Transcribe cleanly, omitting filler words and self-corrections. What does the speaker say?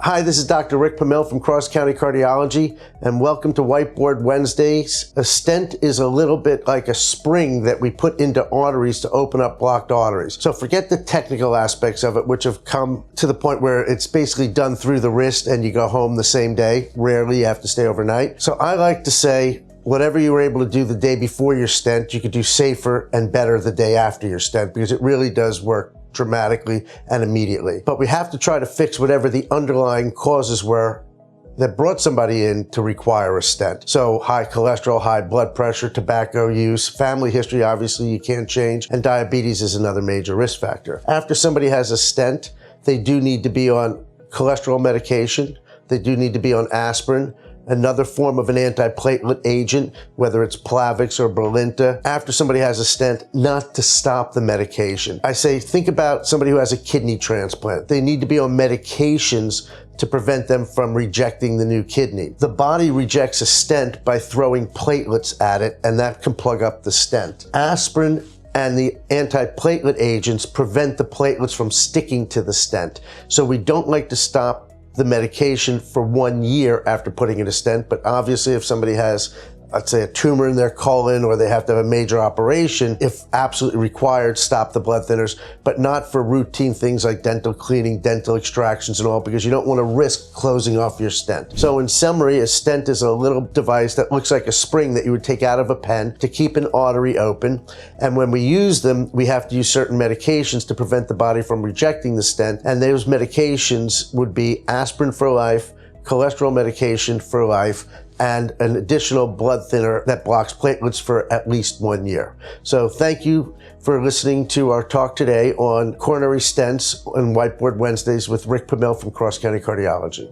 Hi, this is Dr. Rick Pumill from Cross County Cardiology, and welcome to Whiteboard Wednesdays. A stent is a little bit like a spring that we put into arteries to open up blocked arteries. So forget the technical aspects of it, which have come to the point where it's basically done through the wrist and you go home the same day. Rarely you have to stay overnight. So I like to say, whatever you were able to do the day before your stent, you could do safer and better the day after your stent, because it really does work dramatically and immediately. But we have to try to fix whatever the underlying causes were that brought somebody in to require a stent. So high cholesterol, high blood pressure, tobacco use, family history, obviously you can't change, and diabetes is another major risk factor. After somebody has a stent, they do need to be on cholesterol medication, they do need to be on aspirin, another form of an antiplatelet agent, whether it's Plavix or Brilinta, after somebody has a stent, not to stop the medication. I say, think about somebody who has a kidney transplant. They need to be on medications to prevent them from rejecting the new kidney. The body rejects a stent by throwing platelets at it, and that can plug up the stent. Aspirin and the antiplatelet agents prevent the platelets from sticking to the stent. So we don't like to stop the medication for 1 year after putting in a stent, but obviously if somebody has, let's say, a tumor in their colon, or they have to have a major operation, if absolutely required, stop the blood thinners, but not for routine things like dental cleaning, dental extractions and all, because you don't want to risk closing off your stent. So in summary, a stent is a little device that looks like a spring that you would take out of a pen to keep an artery open. And when we use them, we have to use certain medications to prevent the body from rejecting the stent. And those medications would be aspirin for life, cholesterol medication for life, and an additional blood thinner that blocks platelets for at least 1 year. So thank you for listening to our talk today on coronary stents on Whiteboard Wednesdays with Rick Pumill from Cross County Cardiology.